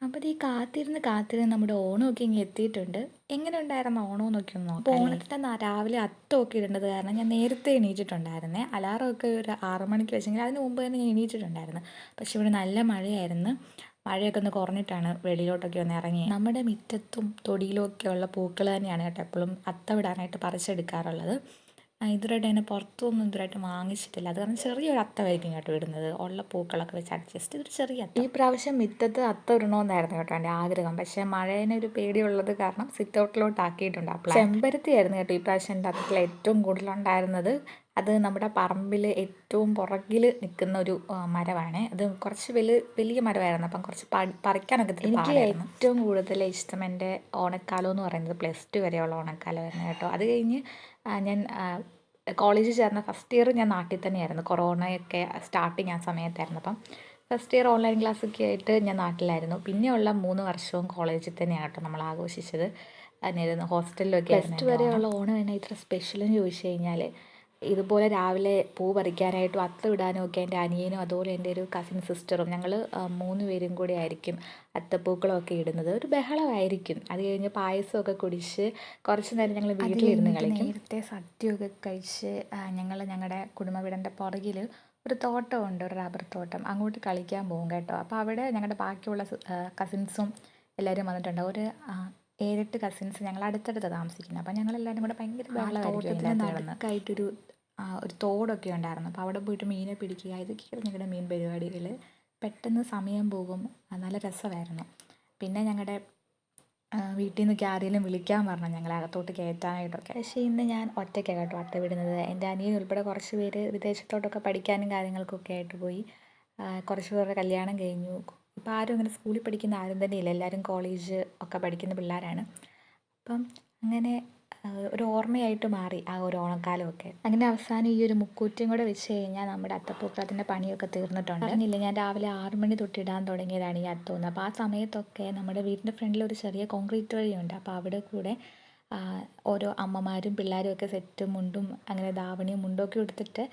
അപ്പോൾ ഈ കാത്തിരുന്ന് നമ്മുടെ ഓണമൊക്കെ ഇങ്ങ് എത്തിയിട്ടുണ്ട്. എങ്ങനെ ഉണ്ടായിരുന്നു ഓണമെന്നൊക്കെ ഒന്ന് നോക്കാം. അപ്പോൾ ഓണത്തിൻ്റെ രാവിലെ അത്തമൊക്കെ ഇടേണ്ടത് കാരണം ഞാൻ നേരത്തെ എണീറ്റിട്ടുണ്ടായിരുന്നേ. അലാറമൊക്കെ ഒരു 6 മണിക്ക് വെച്ചെങ്കിൽ അതിന് മുമ്പ് തന്നെ ഞാൻ എണീറ്റിട്ടുണ്ടായിരുന്നു. പക്ഷെ ഇവിടെ നല്ല മഴയായിരുന്നു. മഴയൊക്കെ ഒന്ന് കുറഞ്ഞിട്ടാണ് വെളിയിലോട്ടൊക്കെ ഒന്ന് ഇറങ്ങി. നമ്മുടെ മുറ്റത്തും തൊടിയിലും ഒക്കെയുള്ള പൂക്കൾ തന്നെയാണ് കേട്ടോ എപ്പോഴും അത്തം ഇടാനായിട്ട് പറിച്ചെടുക്കാറുള്ളത്. ഇതുവരെയായിട്ട് അതിനെ പുറത്തൊന്നും ഇതുവരെയായിട്ട് വാങ്ങിച്ചിട്ടില്ല. അത് കാരണം ചെറിയൊരു അത്തമായിരിക്കും കേട്ടോ ഇടുന്നത്. ഉള്ള പൂക്കളൊക്കെ വെച്ച് അഡ്ജസ്റ്റ് ചെയ്തൊരു ചെറിയ അത്തം. ഈ പ്രാവശ്യം മുറ്റത്ത് അത്തം ഇടണമെന്നായിരുന്നു കേട്ടോ എൻ്റെ ആഗ്രഹം. പക്ഷേ മഴേനെ ഒരു പേടിയുള്ളത് കാരണം സിറ്റ് ഔട്ടിലോട്ട് ആക്കിയിട്ടുണ്ട് ആ പ്ലാൻ. ചെമ്പരത്തിയായിരുന്നു കേട്ടോ ഈ പ്രാവശ്യം എൻ്റെ അത്തത്തിൽ ഏറ്റവും കൂടുതലുണ്ടായിരുന്നത്. അത് നമ്മുടെ പറമ്പിൽ ഏറ്റവും പുറകിൽ നിൽക്കുന്ന ഒരു മരമാണ്. അത് കുറച്ച് വലിയ മരമായിരുന്നു. അപ്പം കുറച്ച് പറിക്കാനൊക്കെ എനിക്ക് ഏറ്റവും കൂടുതൽ ഇഷ്ടം എൻ്റെ ഓണക്കാലം എന്ന് പറയുന്നത് +2 വരെയുള്ള ഓണക്കാലമായിരുന്നു കേട്ടോ. അത് കഴിഞ്ഞ് ഞാൻ കോളേജിൽ ചേർന്ന ഫസ്റ്റ് ഇയർ ഞാൻ നാട്ടിൽ തന്നെയായിരുന്നു. കൊറോണയൊക്കെ സ്റ്റാർട്ടിങ് ആ സമയത്തായിരുന്നു. അപ്പം ഫസ്റ്റ് ഇയർ ഓൺലൈൻ ക്ലാസ്സൊക്കെ ആയിട്ട് ഞാൻ നാട്ടിലായിരുന്നു. പിന്നെയുള്ള 3 വർഷവും കോളേജിൽ തന്നെയാണ് കേട്ടോ നമ്മൾ ആഘോഷിച്ചത്. തന്നെയായിരുന്നു ഹോസ്റ്റലിലൊക്കെ +2 വരെയുള്ള ഓണം എന്നാ ഇത്ര സ്പെഷ്യലെന്ന് ചോദിച്ചു കഴിഞ്ഞാൽ ഇതുപോലെ രാവിലെ പൂ പറിക്കാനായിട്ടും അത്തം ഇടാനും ഒക്കെ എൻ്റെ അനിയനും അതുപോലെ എൻ്റെ ഒരു കസിൻ സിസ്റ്ററും ഞങ്ങൾ 3 പേരും കൂടി ആയിരിക്കും അത്തപ്പൂക്കളമൊക്കെ ഇടുന്നത്. ഒരു ബഹളമായിരിക്കും. അത് കഴിഞ്ഞ് പായസമൊക്കെ കുടിച്ച് കുറച്ച് നേരം ഞങ്ങൾ വീട്ടിലിരുന്ന് കളിക്കും. നേരത്തെ സദ്യയൊക്കെ കഴിച്ച് ഞങ്ങൾ ഞങ്ങളുടെ കുടുംബ വീടിൻ്റെ പുറകിൽ ഒരു തോട്ടമുണ്ട്, ഒരു റബ്ബർ തോട്ടം. അങ്ങോട്ട് കളിക്കാൻ പോകും കേട്ടോ. അപ്പോൾ അവിടെ ഞങ്ങളുടെ ബാക്കിയുള്ള കസിൻസും എല്ലാവരും വന്നിട്ടുണ്ട്. ഒരു 7-8 കസിൻസ് ഞങ്ങൾ അടുത്തടുത്ത് താമസിക്കുന്നത്. അപ്പോൾ ഞങ്ങളെല്ലാവരും കൂടെ ഭയങ്കര തോട്ടത്തിന് നടുക്കായിട്ടൊരു ഒരു തോടൊക്കെ ഉണ്ടായിരുന്നു. അപ്പോൾ അവിടെ പോയിട്ട് മീനെ പിടിക്കുക, ഇതൊക്കെയായിരുന്നു ഞങ്ങളുടെ മെയിൻ പരിപാടികൾ. പെട്ടെന്ന് സമയം പോകും. നല്ല രസമായിരുന്നു. പിന്നെ ഞങ്ങളുടെ വീട്ടിൽ നിന്നൊക്കെ ആരെങ്കിലും വിളിക്കാൻ പറഞ്ഞു ഞങ്ങളെ അകത്തോട്ട് കയറ്റാനായിട്ടൊക്കെ. പക്ഷേ ഇന്ന് ഞാൻ ഒറ്റയ്ക്കാണ് കേട്ടോ അത്തം ഇടുന്നത്. എൻ്റെ അനിയൻ ഉൾപ്പെടെ കുറച്ച് പേര് വിദേശത്തോട്ടൊക്കെ പഠിക്കാനും കാര്യങ്ങൾക്കൊക്കെ ആയിട്ട് പോയി. കുറച്ച് പേരുടെ കല്യാണം കഴിഞ്ഞു. ഇപ്പോൾ ആരും അങ്ങനെ സ്കൂളിൽ പഠിക്കുന്ന ആരും തന്നെ ഇല്ല. എല്ലാവരും കോളേജ് ഒക്കെ പഠിക്കുന്ന പിള്ളേരാണ്. അപ്പം അങ്ങനെ ഒരു ഓർമ്മയായിട്ട് മാറി ആ ഒരു ഓണക്കാലമൊക്കെ. അങ്ങനെ അവസാനം ഈ ഒരു മുക്കൂറ്റിയും കൂടെ വെച്ച് കഴിഞ്ഞാൽ നമ്മുടെ അത്തപ്പൂക്കളത്തിൻ്റെ പണിയൊക്കെ തീർന്നിട്ടുണ്ട്. പറഞ്ഞില്ല ഞാൻ രാവിലെ 6 മണി തൊട്ട് ഇടാൻ തുടങ്ങിയതാണ് ഈ അത്തം. അപ്പോൾ ആ സമയത്തൊക്കെ നമ്മുടെ വീടിൻ്റെ ഫ്രണ്ടിൽ ഒരു ചെറിയ കോൺക്രീറ്റ് വഴിയുണ്ട്. അപ്പോൾ അവിടെ കൂടെ ഓരോ അമ്മമാരും പിള്ളേരും ഒക്കെ സെറ്റും മുണ്ടും അങ്ങനെ ധാവണിയും മുണ്ടൊക്കെ എടുത്തിട്ട്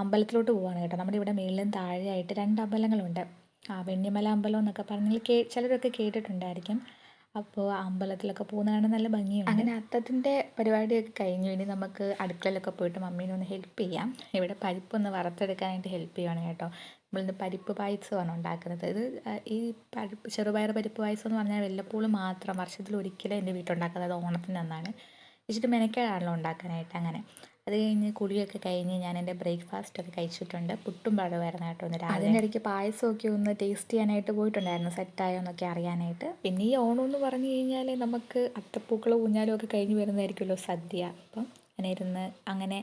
അമ്പലത്തിലോട്ട് പോവുകയാണ് കേട്ടോ. നമ്മുടെ ഇവിടെ മേളിലും താഴെയായിട്ട് 2 അമ്പലങ്ങളുണ്ട്. വെണ്ണിമല അമ്പലം എന്നൊക്കെ പറഞ്ഞാൽ ചിലരൊക്കെ കേട്ടിട്ടുണ്ടായിരിക്കും. അപ്പോൾ അമ്പലത്തിലൊക്കെ പോകുന്നത് കാണാൻ നല്ല ഭംഗിയുണ്ട്. അങ്ങനെ അത്തത്തിൻ്റെ പരിപാടിയൊക്കെ കഴിഞ്ഞു. ഇനി നമുക്ക് അടുക്കളയിലൊക്കെ പോയിട്ട് മമ്മീനെ ഒന്ന് ഹെൽപ്പ് ചെയ്യാം. ഇവിടെ പരിപ്പൊന്ന് വറുത്തെടുക്കാനായിട്ട് ഹെൽപ്പ് ചെയ്യുകയാണ് കേട്ടോ. നമ്മളിന്ന് പരിപ്പ് പായസമാണ് ഉണ്ടാക്കുന്നത്. ഇത് ഈ ചെറുപയർ പരിപ്പ് പായസം എന്ന് പറഞ്ഞാൽ വല്ലപ്പോഴും മാത്രം വർഷത്തിൽ ഒരിക്കലും എൻ്റെ വീട്ടിലുണ്ടാക്കുന്നത്. അത് ഓണത്തിന് അന്നാണ്. ഇച്ചിരി മെനക്കേടാണല്ലോ ഉണ്ടാക്കാനായിട്ട്. അങ്ങനെ അത് കഴിഞ്ഞ് കുളിയൊക്കെ കഴിഞ്ഞ് ഞാൻ എൻ്റെ ബ്രേക്ക്ഫാസ്റ്റൊക്കെ കഴിച്ചിട്ടുണ്ട്. പുട്ടും പഴവുമായിരുന്നു കേട്ടോ ഇന്ന് രാവിലെ. അതിൻ്റെ ഇടയ്ക്ക് പായസമൊക്കെ ഒന്ന് ടേസ്റ്റ് ചെയ്യാനായിട്ട് പോയിട്ടുണ്ടായിരുന്നു, സെറ്റായോ എന്നൊക്കെ അറിയാനായിട്ട്. പിന്നെ ഈ ഓണം എന്ന് പറഞ്ഞു കഴിഞ്ഞാൽ നമുക്ക് അത്തപ്പൂക്കളും ഊഞ്ഞാലും ഒക്കെ കഴിഞ്ഞ് വരുന്നതായിരിക്കുമല്ലോ സദ്യ. അപ്പം അങ്ങനെ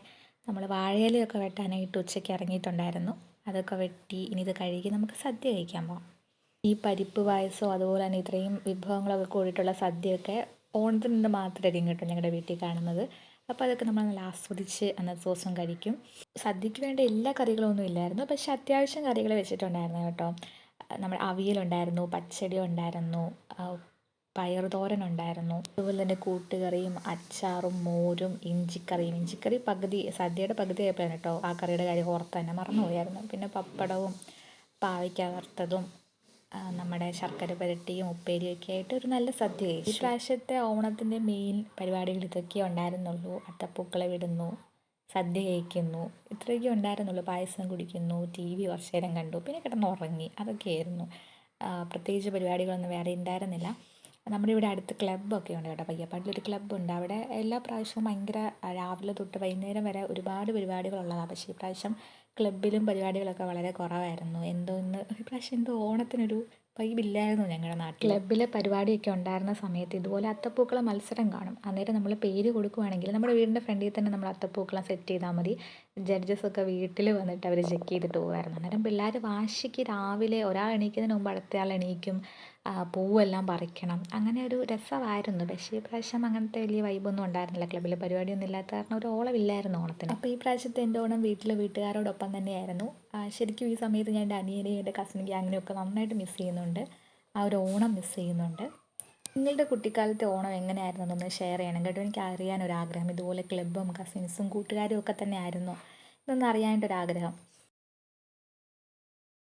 നമ്മൾ വാഴയിലയൊക്കെ വെട്ടാനായിട്ട് ഉച്ചയ്ക്ക് ഇറങ്ങിയിട്ടുണ്ടായിരുന്നു. അതൊക്കെ വെട്ടി ഇനി ഇത് കഴുകി നമുക്ക് സദ്യ കഴിക്കാൻ പോകാം. ഈ പരിപ്പ് പായസവും അതുപോലെ തന്നെ ഇത്രയും വിഭവങ്ങളൊക്കെ കൂടിയിട്ടുള്ള സദ്യയൊക്കെ ഓണത്തിന് മാത്രമായിരിക്കും കേട്ടോ ഞങ്ങളുടെ വീട്ടിൽ കാണുന്നത്. അപ്പോൾ അതൊക്കെ നമ്മൾ നല്ല ആസ്വദിച്ച് അന്നത്തെ ദിവസം കഴിക്കും. സദ്യക്ക് വേണ്ട എല്ലാ കറികളൊന്നും ഇല്ലായിരുന്നു, പക്ഷേ അത്യാവശ്യം കറികൾ വെച്ചിട്ടുണ്ടായിരുന്നു കേട്ടോ. നമ്മുടെ അവിയലുണ്ടായിരുന്നു, പച്ചടി ഉണ്ടായിരുന്നു, പയറുതോരൻ ഉണ്ടായിരുന്നു, അതുപോലെ തന്നെ കൂട്ടുകറിയും അച്ചാറും മോരും ഇഞ്ചിക്കറിയും. ഇഞ്ചിക്കറി പകുതി സദ്യയുടെ പകുതി ആയപ്പോഴാണ് കേട്ടോ ആ കറിയുടെ കാര്യം ഓർത്ത് തന്നെ മറന്നുപോയായിരുന്നു. പിന്നെ പപ്പടവും പാവയ്ക്ക വറുത്തതും നമ്മുടെ ശർക്കര പുരട്ടിയും ഉപ്പേരിയൊക്കെ ആയിട്ട് ഒരു നല്ല സദ്യ കഴിച്ചു. ഈ പ്രാവശ്യത്തെ ഓണത്തിൻ്റെ മെയിൻ പരിപാടികൾ ഇതൊക്കെ ഉണ്ടായിരുന്നുള്ളൂ. അത്തപ്പൂക്കളം ഇടുന്നു, സദ്യ കഴിക്കുന്നു, ഇത്രയൊക്കെ ഉണ്ടായിരുന്നുള്ളൂ. പായസം കുടിക്കുന്നു, TV കുറച്ച് നേരം കണ്ടു, പിന്നെ കിടന്നുറങ്ങി. അതൊക്കെയായിരുന്നു. പ്രത്യേകിച്ച് പരിപാടികളൊന്നും വേറെ ഉണ്ടായിരുന്നില്ല. നമ്മുടെ ഇവിടെ അടുത്ത് ക്ലബ്ബൊക്കെ ഉണ്ട് കേട്ടോ. പയ്യപ്പാട്ടിലൊരു ക്ലബ്ബുണ്ട്. അവിടെ എല്ലാ പ്രാവശ്യവും ഭയങ്കര രാവിലെ തൊട്ട് വൈകുന്നേരം വരെ ഒരുപാട് പരിപാടികളുള്ളതാണ്. പക്ഷേ ഈ പ്രാവശ്യം ക്ലബ്ബിലും പരിപാടികളൊക്കെ വളരെ കുറവായിരുന്നു. ഇപ്രാവശ്യം ഓണത്തിനൊരു വൈബില്ലായിരുന്നു ഞങ്ങളുടെ നാട്ടിൽ. ക്ലബ്ബിലെ പരിപാടിയൊക്കെ ഉണ്ടായിരുന്ന സമയത്ത് ഇതുപോലെ അത്തപ്പൂക്കളം മത്സരം കാണും. അന്നേരം നമ്മൾ പേര് കൊടുക്കുവാണെങ്കിൽ നമ്മുടെ വീടിൻ്റെ ഫ്രണ്ടിൽ തന്നെ നമ്മൾ അത്തപ്പൂക്കളം സെറ്റ് ചെയ്താൽ മതി. ജഡ്ജസൊക്കെ വീട്ടിൽ വന്നിട്ട് അവർ ചെക്ക് ചെയ്തിട്ട് പോകുമായിരുന്നു. അന്നേരം പിള്ളേർ വാശിക്ക് രാവിലെ ഒരാൾ എണീക്കുന്നതിന് മുമ്പ് അടുത്തയാൾ എണീക്കും. പൂവെല്ലാം പറിക്കണം. അങ്ങനെ ഒരു രസമായിരുന്നു. പക്ഷേ ഈ പ്രാവശ്യം അങ്ങനത്തെ വലിയ വൈബൊന്നും ഉണ്ടായിരുന്നില്ല. ക്ലബ്ബിൽ പരിപാടിയൊന്നും ഇല്ലാത്ത കാരണം ഒരു ഓളമില്ലായിരുന്നു ഓണത്തിന്. അപ്പോൾ ഈ പ്രാവശ്യത്തെ എൻ്റെ ഓണം വീട്ടുകാരോടൊപ്പം തന്നെയായിരുന്നു. ശരിക്കും ഈ സമയത്ത് ഞാൻ എൻ്റെ അനിയനെയും എൻ്റെ കസിൻ ഗ്യാങ്ങിനെയൊക്കെ നന്നായിട്ട് മിസ് ചെയ്യുന്നുണ്ട്. ആ ഒരു ഓണം മിസ് ചെയ്യുന്നുണ്ട്. നിങ്ങളുടെ കുട്ടിക്കാലത്തെ ഓണം എങ്ങനെയായിരുന്നു എന്നൊന്ന് ഷെയർ ചെയ്യണം കേട്ടോ. എനിക്ക് അറിയാനൊരാഗ്രഹം. ഇതുപോലെ ക്ലബ്ബും കസിൻസും കൂട്ടുകാരും ഒക്കെ തന്നെ ആയിരുന്നു ഇതൊന്ന് അറിയാനായിട്ടൊരാഗ്രഹം.